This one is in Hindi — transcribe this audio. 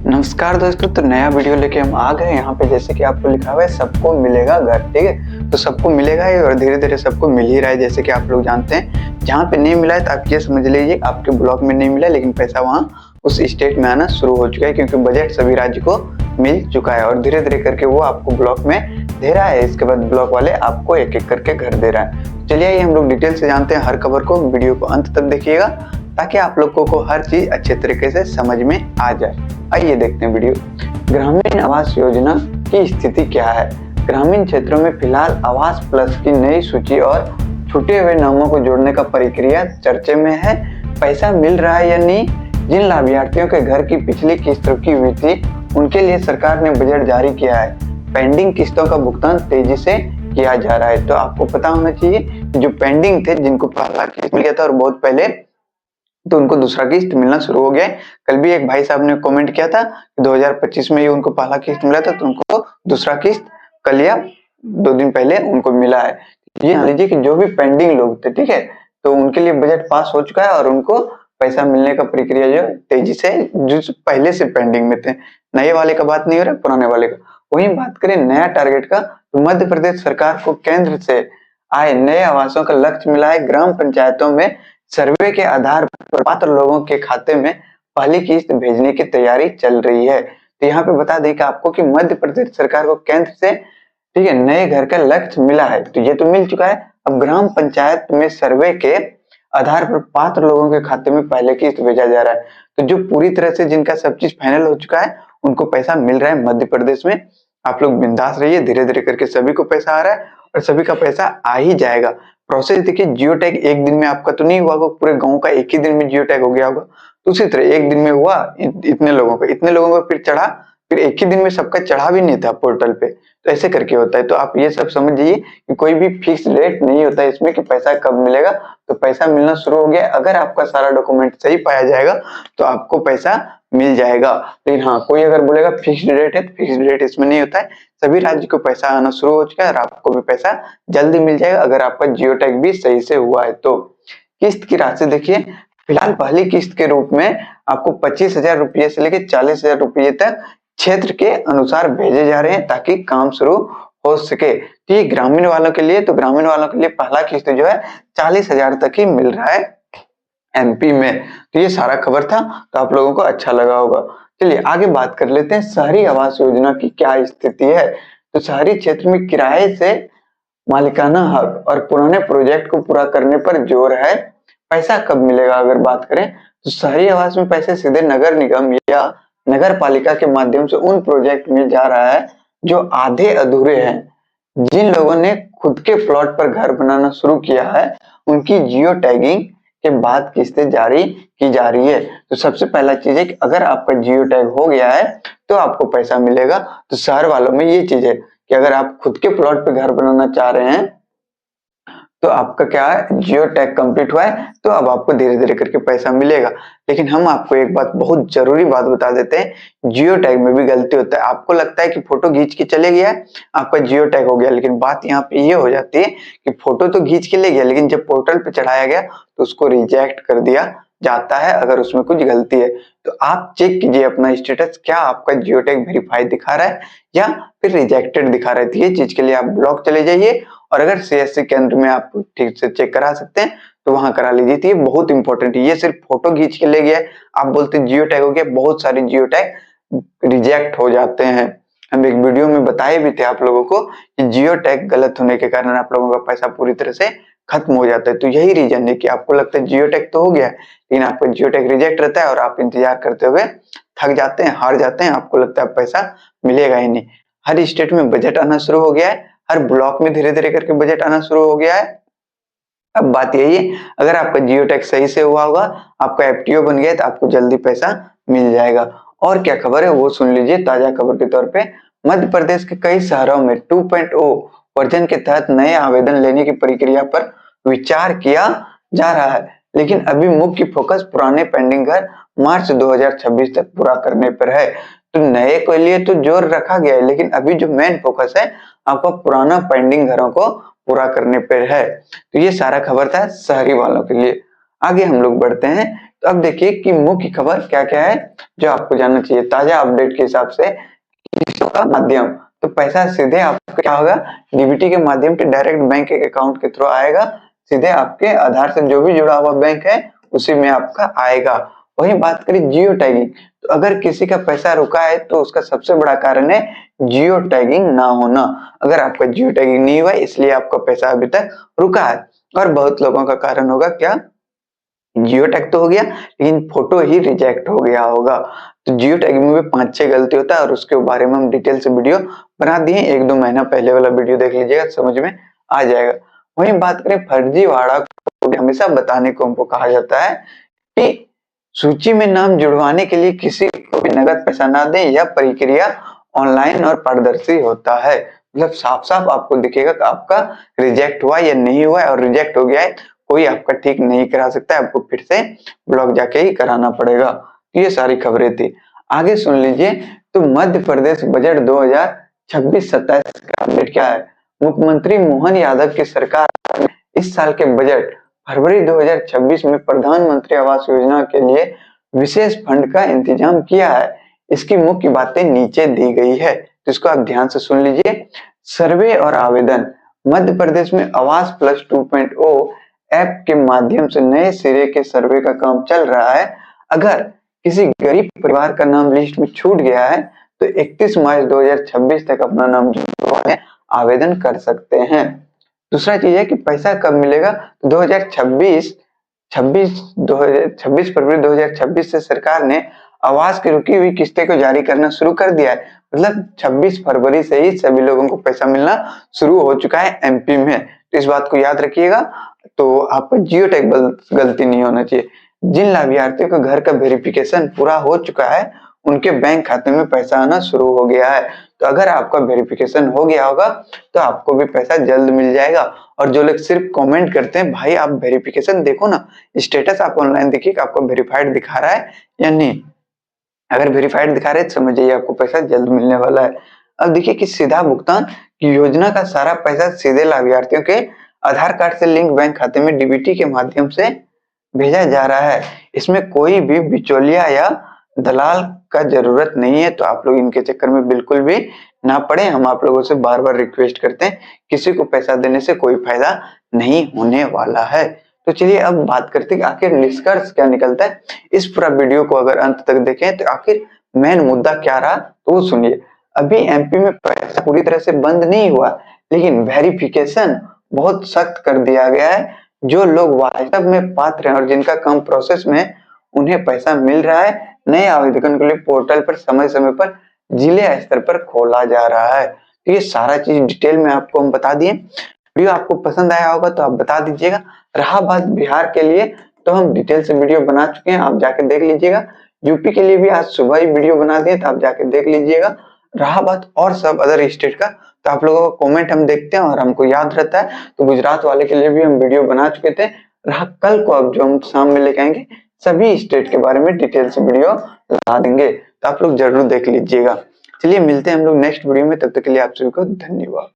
नमस्कार दोस्तों, तो नया वीडियो लेके हम आ गए यहाँ पे। जैसे कि आपको लिखा हुआ है सबको मिलेगा घर, ठीक है। तो सबको मिलेगा ही और धीरे धीरे सबको मिल ही रहा है। जैसे कि आप लोग जानते हैं, जहाँ पे नहीं मिला है तो आप ये समझ लीजिए आपके ब्लॉक में नहीं मिला, लेकिन पैसा वहाँ उस स्टेट में आना शुरू हो चुका है, क्योंकि बजट सभी राज्य को मिल चुका है और धीरे धीरे करके वो आपको ब्लॉक में दे रहा है। इसके बाद ब्लॉक वाले आपको एक एक करके घर दे रहा है। चलिए आइए हम लोग डिटेल से जानते हैं हर खबर को। वीडियो को अंत तक देखिएगा ताकि आप लोगों को हर चीज अच्छे तरीके से समझ में आ जाए। आइए देखते हैं वीडियो। ग्रामीण आवास योजना की स्थिति क्या है। ग्रामीण क्षेत्रों में फिलहाल आवास प्लस की नई सूची और छूटे हुए नामों को जोड़ने का प्रक्रिया चर्चे में है। पैसा मिल रहा है या नहीं। जिन लाभार्थियों के घर की पिछली किस्त रुकी हुई थी उनके लिए सरकार ने बजट जारी किया है। पेंडिंग किस्तों का भुगतान तेजी से किया जा रहा है। तो आपको पता होना चाहिए जो पेंडिंग थे, जिनको पहला किस्त मिल गया था और बहुत पहले, तो उनको दूसरा किस्त मिलना शुरू हो गया है। कल भी एक भाई साहब ने कमेंट किया था कि 2025 में ही उनको पहला किस्त मिला था, तो उनको दूसरा किस्त कल या 2 दिन पहले उनको मिला है। ये मान लीजिए कि जो भी पेंडिंग लोग थे, ठीक है, तो उनके लिए बजट पास हो चुका है और उनको पैसा मिलने का प्रक्रिया जो तेजी से, जो पहले से पेंडिंग में थे, नए वाले का बात नहीं हो रहा, पुराने वाले का। वही बात करें नया टारगेट का, तो मध्य प्रदेश सरकार को केंद्र से आए नए आवासों का लक्ष्य मिला है। ग्राम पंचायतों में सर्वे के आधार पर पात्र लोगों के खाते में पहली किस्त भेजने की तैयारी चल रही है। तो यहाँ पे बता दें कि आपको कि मध्य प्रदेश सरकार को केंद्र से, ठीक है, नए घर का लक्ष्य मिला है। तो ये तो मिल चुका है। अब ग्राम पंचायत में सर्वे के आधार पर पात्र लोगों के खाते में पहले किस्त भेजा जा रहा है। तो जो पूरी तरह से जिनका सब चीज फाइनल हो चुका है उनको पैसा मिल रहा है मध्य प्रदेश में। आप लोग बिंदास रहिए, धीरे धीरे करके सभी को पैसा आ रहा है और सभी का पैसा आ ही जाएगा। प्रोसेस देखिए, जियो टैग एक दिन में आपका तो नहीं हुआ होगा, पूरे गांव का एक ही दिन में जियो टैग हो गया होगा। तो उसी तरह एक दिन में हुआ इतने लोगों का फिर चढ़ा, फिर एक ही दिन में सबका चढ़ा भी नहीं था पोर्टल पे। तो ऐसे करके होता है। तो आप ये सब समझिए कि कोई भी फिक्स रेट नहीं होता है इसमें कि पैसा कब मिलेगा। तो पैसा मिलना शुरू हो गया। अगर आपका सारा डॉक्यूमेंट सही पाया जाएगा तो आपको पैसा मिल जाएगा। लेकिन हाँ, कोई अगर बोलेगा फिक्स्ड रेट है, तो फिक्स्ड रेट इसमें नहीं होता है। सभी राज्य को पैसा आना शुरू हो चुका है और आपको भी पैसा जल्दी मिल जाएगा अगर आपका जियो टैग भी सही से हुआ है। तो किस्त की राशि देखिए, फिलहाल पहली किस्त के रूप में आपको 25,000 रुपये से लेकर 40,000 रुपये तक क्षेत्र के अनुसार भेजे जा रहे हैं ताकि काम शुरू हो सके। तो ये ग्रामीण वालों के लिए, तो ग्रामीण वालों के लिए पहला किस्त जो है 40,000 तक ही मिल रहा है एमपी में। तो ये सारा खबर था, तो आप लोगों को अच्छा लगा होगा। चलिए आगे बात कर लेते हैं शहरी आवास योजना की क्या स्थिति है। तो शहरी क्षेत्र में किराए से मालिकाना हक और पुराने प्रोजेक्ट को पूरा करने पर जोर है। पैसा कब मिलेगा अगर बात करें तो शहरी आवास में पैसे सीधे नगर निगम या नगर पालिका के माध्यम से उन प्रोजेक्ट में जा रहा है जो आधे अधूरे हैं। जिन लोगों ने खुद के प्लॉट पर घर बनाना शुरू किया है उनकी जियो टैगिंग के बाद किस्तें जारी की जा रही है। तो सबसे पहला चीज है कि अगर आपका जियो टैग हो गया है तो आपको पैसा मिलेगा। तो शहर वालों में ये चीज है कि अगर आप खुद के प्लॉट पे घर बनाना चाह रहे हैं तो आपका क्या है, जियो टैग कंप्लीट हुआ है, तो अब आपको धीरे धीरे करके पैसा मिलेगा। लेकिन हम आपको एक बात, बहुत जरूरी बात बता देते हैं, जियो टैग में भी गलती होता है। आपको लगता है कि फोटो खींच के चले गया है, आपका जियो टैग हो गया, लेकिन बात यहाँ पे ये हो जाती है कि फोटो तो खींच के ले गया, लेकिन जब पोर्टल पे चढ़ाया गया तो उसको रिजेक्ट कर दिया जाता है अगर उसमें कुछ गलती है। तो आप चेक कीजिए अपना स्टेटस, क्या आपका जियो टैग वेरीफाइड दिखा रहा है या फिर रिजेक्टेड दिखा रहा है। तो ये चीज के लिए आप ब्लॉक चले जाइए और अगर सीएससी केंद्र में आप ठीक से चेक करा सकते हैं तो वहां करा लीजिए। तो ये बहुत इंपॉर्टेंट है। ये सिर्फ फोटो खींच के ले गया है, आप बोलते जियो टैग हो गया, बहुत सारे जियो टैग रिजेक्ट हो जाते हैं। हम एक वीडियो में बताए भी थे आप लोगों को कि जियो टैग गलत होने के कारण आप लोगों का पैसा पूरी तरह से खत्म हो जाता है। तो यही रीजन है कि आपको लगता है जियो टैग तो हो गया है, लेकिन आपका जियो टैग रिजेक्ट रहता है और आप इंतजार करते हुए थक जाते हैं, हार जाते हैं, आपको लगता है पैसा मिलेगा ही नहीं। हर स्टेट में बजट आना शुरू हो गया है, हर ब्लॉक में धीरे धीरे करके बजट आना शुरू हो गया है। अब बात यही है, अगर आपका जियो टैग सही से हुआ होगा, आपका एफटीओ बन गया है, तो आपको जल्दी पैसा मिल जाएगा। और क्या खबर है वो सुन लीजिए ताजा खबर के तौर पे। मध्य प्रदेश के कई शहरों में 2.0 वर्जन के तहत नए आवेदन लेने की प्रक्रिया पर विचार किया जा रहा है, लेकिन अभी मुख्य फोकस पुराने पेंडिंग घर मार्च 2026 तक पूरा करने पर है। तो नए के लिए तो जोर रखा गया है, लेकिन अभी जो मेन फोकस है आपका पुराना पेंडिंग घरों को पूरा करने पर है। तो ये सारा खबर था शहरी वालों के लिए। आगे हम लोग बढ़ते हैं तो अब देखिए कि मुख्य खबर क्या क्या है जो आपको जानना चाहिए ताजा अपडेट के हिसाब से। किस्तों का माध्यम, तो पैसा सीधे आपका क्या होगा, डीबीटी के माध्यम से डायरेक्ट बैंक के अकाउंट के थ्रू आएगा, सीधे आपके आधार से जो भी जुड़ा हुआ बैंक है उसी में आपका आएगा। वही बात करें जियो टैगिंग, तो अगर किसी का पैसा रुका है तो उसका सबसे बड़ा कारण है जियो टैगिंग ना होना। अगर आपका जियो टैगिंग नहीं हुआ इसलिए आपका पैसा अभी तक रुका है। और बहुत लोगों का कारण होगा क्या, जियो टैग तो हो गया लेकिन फोटो ही रिजेक्ट हो गया होगा। तो जियो टैगिंग में भी 5-6 गलती होता है और उसके बारे में हम डिटेल से वीडियो बना दिए, 1-2 महीना पहले वाला वीडियो देख लीजिएगा, समझ में आ जाएगा। वहीं बात करें फर्जीवाड़ा को, हमेशा बताने को हमको कहा जाता है कि सूची में नाम जुड़वाने के लिए किसी को भी नगद पैसा ना दें, यह प्रक्रिया ऑनलाइन और पारदर्शी होता है। मतलब साफ साफ आपको दिखेगा कि आपका रिजेक्ट हुआ या नहीं हुआ है, और रिजेक्ट हो गया है कोई आपका ठीक नहीं करा सकता है, आपको फिर से ब्लॉक जाके ही कराना पड़ेगा। तो ये सारी खबरें थी। आगे सुन लीजिए, तो मध्य प्रदेश बजट 2026-27 का अपडेट क्या है। मुख्यमंत्री मोहन यादव की सरकार ने इस साल के बजट फरवरी 2026 में प्रधानमंत्री आवास योजना के लिए विशेष फंड का इंतजाम किया है। इसकी मुख्य बातें नीचे दी गई है, तो इसको आप ध्यान से सुन लीजिए। सर्वे और आवेदन, मध्य प्रदेश में आवास प्लस 2.0 ऐप के माध्यम से नए सिरे के सर्वे का काम चल रहा है। अगर किसी गरीब परिवार का नाम लिस्ट में छूट गया है तो 31 मार्च 2026 तक अपना नाम जुड़वाने आवेदन कर सकते हैं। दूसरा चीज है कि पैसा कब मिलेगा, तो 2026 फरवरी 2026 से सरकार ने आवास की रुकी हुई किस्तें को जारी करना शुरू कर दिया है। मतलब 26 फरवरी से ही सभी लोगों को पैसा मिलना शुरू हो चुका है एमपी में, तो इस बात को याद रखिएगा। तो आपको जियो टैग गलती नहीं होना चाहिए। जिन लाभार्थियों का घर का वेरिफिकेशन पूरा हो चुका है उनके बैंक खाते में पैसा आना शुरू हो गया है। तो अगर आपका वेरिफिकेशन हो गया होगा तो आपको भी पैसा जल्द मिल जाएगा। और जो लोग सिर्फ कमेंट करते हैं भाई आप वेरिफिकेशन देखो ना, स्टेटस आप ऑनलाइन देखिए कि आपको वेरीफाइड दिखा रहा है या नहीं। अगर वेरीफाइड दिखा रहे हैं तो समझ जाइए आपको पैसा जल्द मिलने वाला है। अब देखिए कि सीधा भुगतान की योजना का सारा पैसा सीधे लाभार्थियों के आधार कार्ड से लिंक बैंक खाते में डीबीटी के माध्यम से भेजा जा रहा है। इसमें कोई भी बिचौलिया या दलाल का जरूरत नहीं है, तो आप लोग इनके चक्कर में बिल्कुल भी ना पड़े। हम आप लोगों से बार बार रिक्वेस्ट करते हैं, किसी को पैसा देने से कोई फायदा नहीं होने वाला है। तो चलिए अब बात करते हैं कि आखिर निष्कर्ष क्या निकलता है। इस पूरा वीडियो को अगर अंत तक देखें तो आखिर मेन मुद्दा क्या रहा तो वो सुनिए। अभी एमपी में पैसा पूरी तरह से बंद नहीं हुआ, लेकिन वेरिफिकेशन बहुत सख्त कर दिया गया है। जो लोग वास्तव में पात्र हैं और जिनका काम प्रोसेस में उन्हें पैसा मिल रहा है, नए आवेदकों के लिए पोर्टल पर समय समय पर जिले स्तर पर खोला जा रहा है। तो ये सारा चीज डिटेल में आपको हम बता दिए। वीडियो आपको पसंद आया होगा तो आप बता दीजिएगा। रहा बात बिहार के लिए, तो हम डिटेल से वीडियो बना चुके हैं, आप जाके देख लीजिएगा। यूपी के लिए भी आज सुबह ही वीडियो बना दिए, तो आप जाके देख लीजिएगा। रहा बात और सब अदर स्टेट का, तो आप लोगों का कमेंट हम देखते हैं और हमको याद रहता है, तो गुजरात वाले के लिए भी हम वीडियो बना चुके थे। रहा कल को अब जो हम शाम में लेके आएंगे सभी स्टेट के बारे में डिटेल से वीडियो ला देंगे, तो आप लोग जरूर देख लीजिएगा। चलिए मिलते हैं हम लोग नेक्स्ट वीडियो में, तब तक के लिए आप सभी को धन्यवाद।